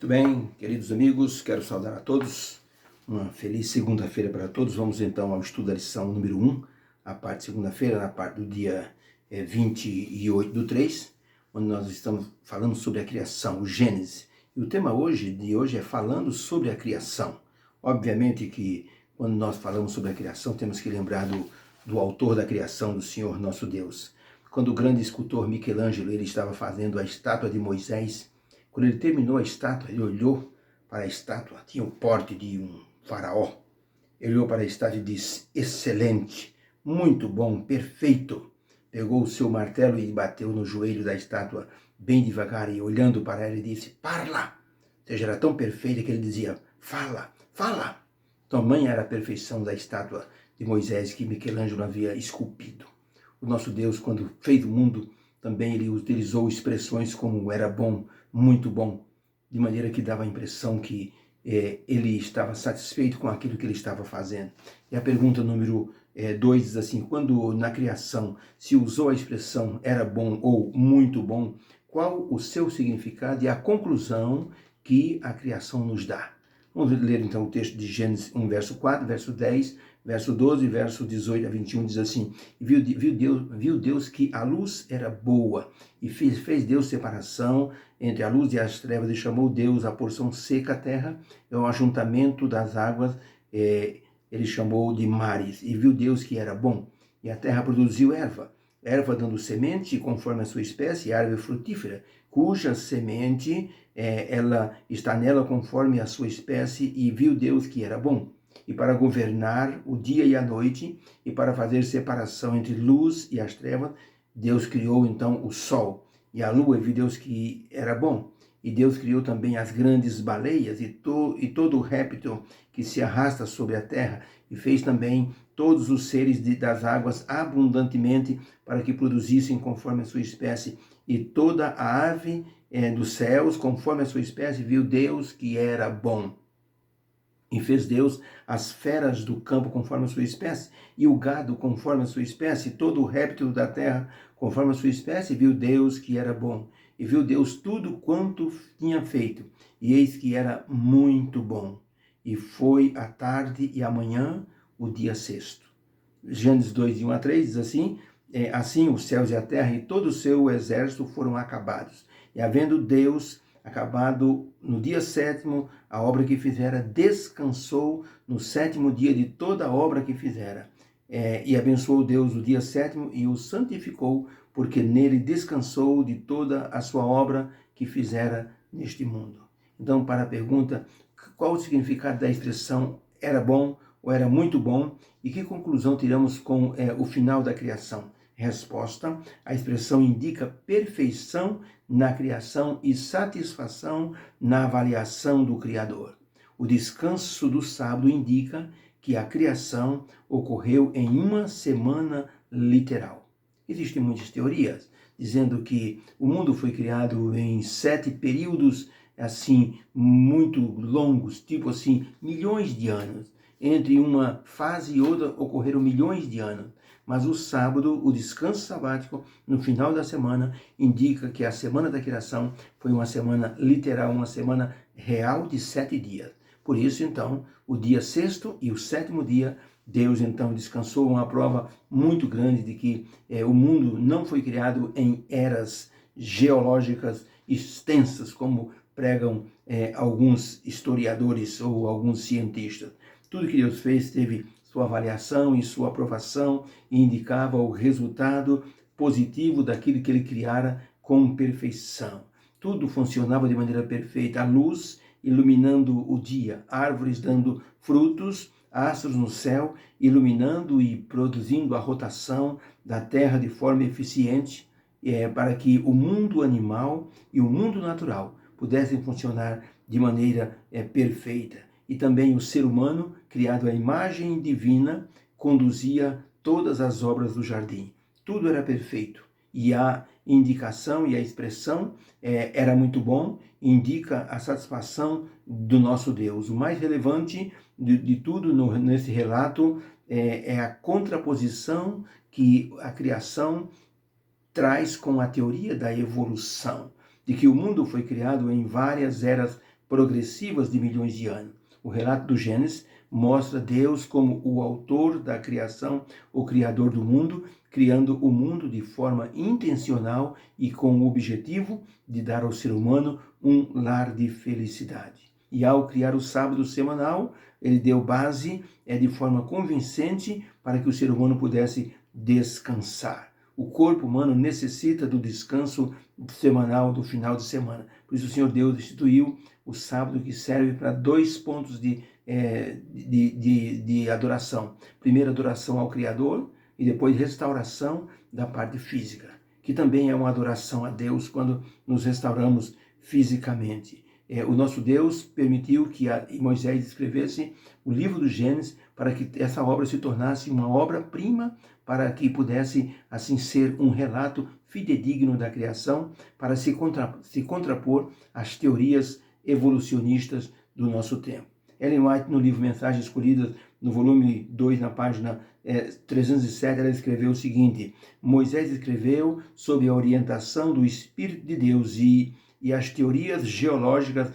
Muito bem, queridos amigos, quero saudar a todos. Uma feliz segunda-feira para todos. Vamos então ao estudo da lição número 1, a parte de segunda-feira, na parte do dia 28/3, onde nós estamos falando sobre a criação, o Gênesis. E o tema de hoje é falando sobre a criação. Obviamente que quando nós falamos sobre a criação, temos que lembrar do autor da criação, do Senhor nosso Deus. Quando o grande escultor Michelangelo ele estava fazendo a estátua de Moisés, quando ele terminou a estátua, ele olhou para a estátua, tinha o porte de um faraó. Ele olhou para a estátua e disse: excelente, muito bom, perfeito. Pegou o seu martelo e bateu no joelho da estátua bem devagar e olhando para ela, ele disse: parla. Ou seja, era tão perfeita que ele dizia: fala, fala. Tamanha era a perfeição da estátua de Moisés que Michelangelo havia esculpido. O nosso Deus, quando fez o mundo, também ele utilizou expressões como era bom, muito bom, de maneira que dava a impressão que ele estava satisfeito com aquilo que ele estava fazendo. E a pergunta número 2 diz assim: quando na criação se usou a expressão era bom ou muito bom, qual o seu significado e a conclusão que a criação nos dá? Vamos ler então o texto de Gênesis 1, verso 4, verso 10, verso 12, verso 18 a 21, diz assim: viu Deus que a luz era boa, e fez Deus separação entre a luz e as trevas, e chamou Deus a porção seca, a terra, é o ajuntamento das águas, ele chamou de mares, e viu Deus que era bom, e a terra produziu erva dando semente conforme a sua espécie, árvore frutífera, cuja semente ela está nela conforme a sua espécie, e viu Deus que era bom. E para governar o dia e a noite, e para fazer separação entre luz e as trevas, Deus criou então o sol e a lua, e viu Deus que era bom. E Deus criou também as grandes baleias e todo o réptil que se arrasta sobre a terra, e fez também todos os seres das águas abundantemente, para que produzissem conforme a sua espécie, e toda a ave dos céus conforme a sua espécie, viu Deus que era bom. E fez Deus as feras do campo conforme a sua espécie, e o gado conforme a sua espécie, e todo o réptil da terra conforme a sua espécie, viu Deus que era bom. E viu Deus tudo quanto tinha feito, e eis que era muito bom. E foi a tarde e a manhã o dia sexto. Gênesis 2, de 1 a 3 diz assim: assim os céus e a terra e todo o seu exército foram acabados. E havendo Deus acabado no dia sétimo a obra que fizera, descansou no sétimo dia de toda a obra que fizera. E abençoou Deus o dia sétimo e o santificou, porque nele descansou de toda a sua obra que fizera neste mundo. Então, para a pergunta, qual o significado da expressão era bom ou era muito bom, e que conclusão tiramos com o final da criação? Resposta: a expressão indica perfeição na criação e satisfação na avaliação do Criador. O descanso do sábado indica que a criação ocorreu em uma semana literal. Existem muitas teorias dizendo que o mundo foi criado em 7 períodos assim muito longos, tipo assim, milhões de anos. Entre uma fase e outra ocorreram milhões de anos. Mas o sábado, o descanso sabático, no final da semana, indica que a semana da criação foi uma semana literal, uma semana real de 7 dias. Por isso, então, o dia sexto e o sétimo dia, Deus, então, descansou, uma prova muito grande de que o mundo não foi criado em eras geológicas extensas, como pregam alguns historiadores ou alguns cientistas. Tudo que Deus fez teve sua avaliação e sua aprovação, e indicava o resultado positivo daquilo que ele criara com perfeição. Tudo funcionava de maneira perfeita. A luz iluminando o dia, árvores dando frutos, astros no céu iluminando e produzindo a rotação da terra de forma eficiente, para que o mundo animal e o mundo natural pudessem funcionar de maneira perfeita. E também o ser humano, criado à imagem divina, conduzia todas as obras do jardim. Tudo era perfeito. E a indicação e a expressão era muito bom, indica a satisfação do nosso Deus. O mais relevante de tudo nesse relato é a contraposição que a criação traz com a teoria da evolução, de que o mundo foi criado em várias eras progressivas de milhões de anos. O relato do Gênesis mostra Deus como o autor da criação, o criador do mundo, criando o mundo de forma intencional e com o objetivo de dar ao ser humano um lar de felicidade. E ao criar o sábado semanal, ele deu base de forma convincente para que o ser humano pudesse descansar. O corpo humano necessita do descanso semanal do final de semana. Por isso o Senhor Deus instituiu o sábado, que serve para 2 pontos de adoração. Primeiro, adoração ao Criador, e depois restauração da parte física, que também é uma adoração a Deus quando nos restauramos fisicamente. O nosso Deus permitiu que Moisés escrevesse o livro do Gênesis para que essa obra se tornasse uma obra-prima, para que pudesse assim ser um relato fidedigno da criação, para se contrapor às teorias evolucionistas do nosso tempo. Ellen White, no livro Mensagens Escolhidas, no volume 2, na página 307, ela escreveu o seguinte: Moisés escreveu sob a orientação do Espírito de Deus e as teorias geológicas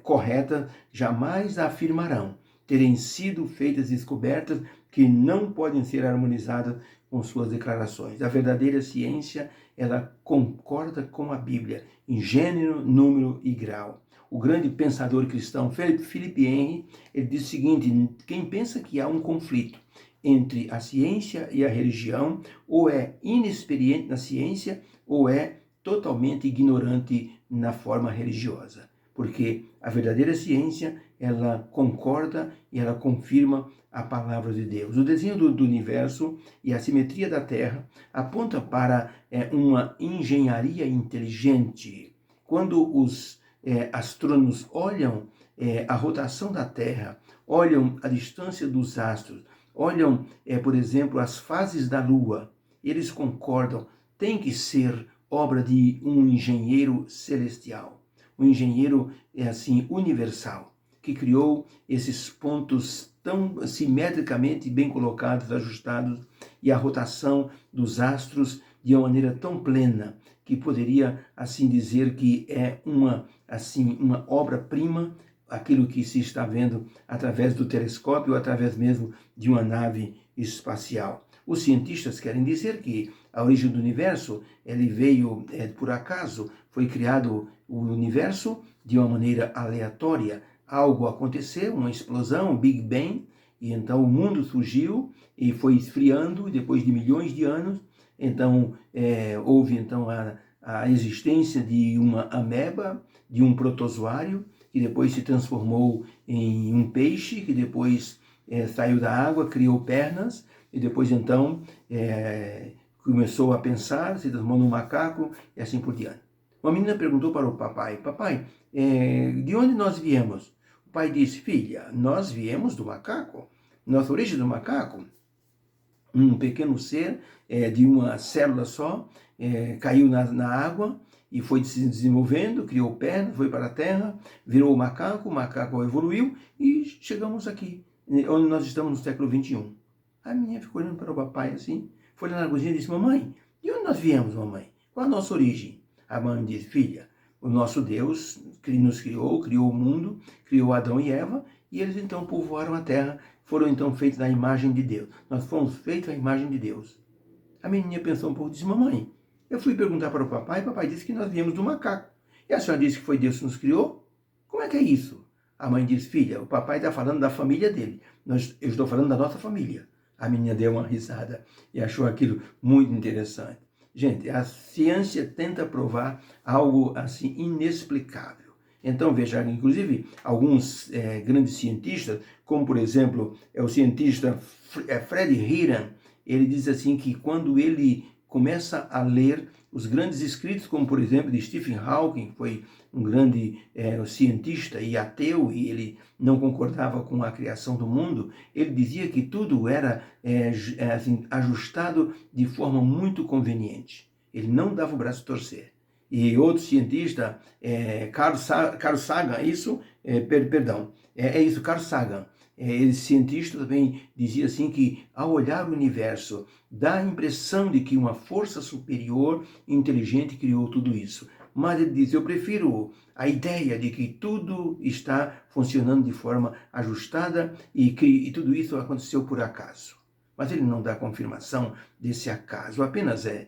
corretas jamais afirmarão terem sido feitas descobertas que não podem ser harmonizadas com suas declarações. A verdadeira ciência, ela concorda com a Bíblia em gênero, número e grau. O grande pensador cristão Philip Henry, ele diz o seguinte: quem pensa que há um conflito entre a ciência e a religião, ou é inexperiente na ciência, ou é totalmente ignorante na forma religiosa. Porque a verdadeira ciência, ela concorda e ela confirma a palavra de Deus. O desenho do universo e a simetria da Terra aponta para uma engenharia inteligente. Quando os astrônomos olham a rotação da Terra, olham a distância dos astros, olham, por exemplo, as fases da Lua, eles concordam, tem que ser obra de um engenheiro celestial, um engenheiro universal, que criou esses pontos tão simetricamente bem colocados, ajustados, e a rotação dos astros de uma maneira tão plena, que poderia assim dizer que é uma obra-prima, aquilo que se está vendo através do telescópio, ou através mesmo de uma nave espacial. Os cientistas querem dizer que a origem do universo, ele veio por acaso, foi criado o universo de uma maneira aleatória. Algo aconteceu, uma explosão, um Big Bang, e então o mundo surgiu e foi esfriando, e depois de milhões de anos, então houve então a existência de uma ameba, de um protozoário, que depois se transformou em um peixe, que depois saiu da água, criou pernas, e depois então começou a pensar, se transformou num macaco, e assim por diante. Uma menina perguntou para o papai: papai, de onde nós viemos? O pai disse: filha, nós viemos do macaco. Nossa origem do macaco, um pequeno ser de uma célula só, caiu na água e foi se desenvolvendo, criou pernas, foi para a terra, virou o macaco evoluiu e chegamos aqui, onde nós estamos no século XXI. A menina ficou olhando para o papai assim, foi lá na cozinha e disse: mamãe, de onde nós viemos, mamãe? Qual a nossa origem? A mãe disse: filha, o nosso Deus nos criou o mundo, criou Adão e Eva, e eles então povoaram a terra, foram então feitos na imagem de Deus. Nós fomos feitos à imagem de Deus. A menina pensou um pouco e disse: mamãe, eu fui perguntar para o papai disse que nós viemos do macaco. E a senhora disse que foi Deus que nos criou? Como é que é isso? A mãe disse: filha, o papai está falando da família dele. Eu estou falando da nossa família. A menina deu uma risada e achou aquilo muito interessante. Gente, a ciência tenta provar algo assim inexplicável. Então, veja, inclusive, alguns grandes cientistas, como por exemplo, o cientista Fred Heeren, ele diz assim que quando ele começa a ler os grandes escritos, como por exemplo de Stephen Hawking, que foi um grande cientista e ateu, e ele não concordava com a criação do mundo, ele dizia que tudo era ajustado de forma muito conveniente. Ele não dava o braço a torcer. E outro cientista, Carl Sagan, Carl Sagan, esse cientista também dizia assim que, ao olhar o universo, dá a impressão de que uma força superior inteligente criou tudo isso. mas ele diz, eu prefiro a ideia de que tudo está funcionando de forma ajustada e que tudo isso aconteceu por acaso. Mas ele não dá confirmação desse acaso, apenas é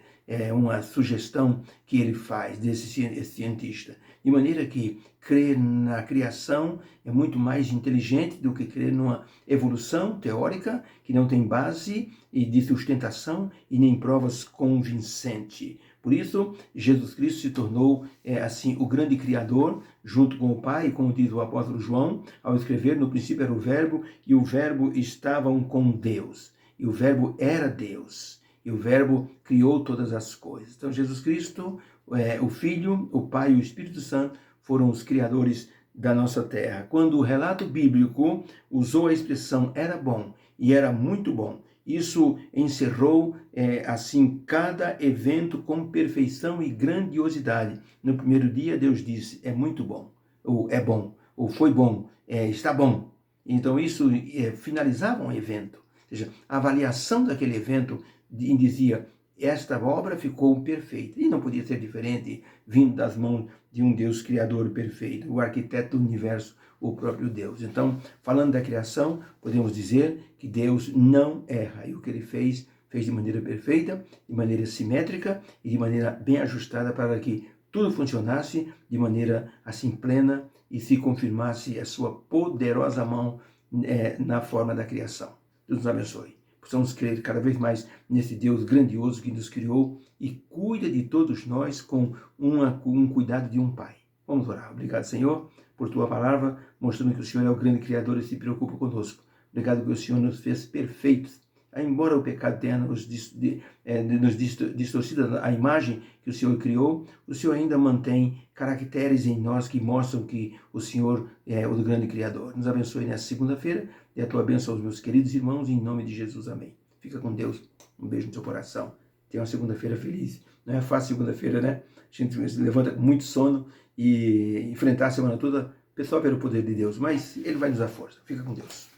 uma sugestão que ele faz desse cientista. De maneira que crer na criação é muito mais inteligente do que crer numa evolução teórica que não tem base e de sustentação e nem provas convincentes. Por isso, Jesus Cristo se tornou, assim, o grande Criador, junto com o Pai, como diz o apóstolo João, ao escrever, no princípio era o Verbo, e o Verbo estava com Deus. E o Verbo era Deus. E o Verbo criou todas as coisas. Então, Jesus Cristo, o Filho, o Pai e o Espírito Santo foram os criadores da nossa terra. Quando o relato bíblico usou a expressão era bom e era muito bom, isso encerrou, assim, cada evento com perfeição e grandiosidade. No primeiro dia, Deus disse, é muito bom, ou é bom, ou foi bom, está bom. Então, isso finalizava um evento. Ou seja, a avaliação daquele evento dizia, esta obra ficou perfeita. E não podia ser diferente, vindo das mãos de um Deus criador perfeito, o arquiteto do universo, o próprio Deus. Então, falando da criação, podemos dizer que Deus não erra. E o que ele fez de maneira perfeita, de maneira simétrica e de maneira bem ajustada para que tudo funcionasse de maneira assim plena e se confirmasse a sua poderosa mão na forma da criação. Deus nos abençoe. Possamos crer cada vez mais nesse Deus grandioso que nos criou e cuida de todos nós com um cuidado de um Pai. Vamos orar. Obrigado, Senhor, por Tua palavra, mostrando que o Senhor é o grande Criador e se preocupa conosco. Obrigado que o Senhor nos fez perfeitos. Embora o pecado tenha nos distorcido a imagem que o Senhor criou, o Senhor ainda mantém caracteres em nós que mostram que o Senhor é o grande Criador. Nos abençoe nessa segunda-feira e a Tua bênção aos meus queridos irmãos, em nome de Jesus. Amém. Fica com Deus. Um beijo no seu coração. Tenha uma segunda-feira feliz. Não é fácil segunda-feira, né? A gente se levanta com muito sono e enfrentar a semana toda, pessoal, pelo poder de Deus. Mas Ele vai nos dar força. Fica com Deus.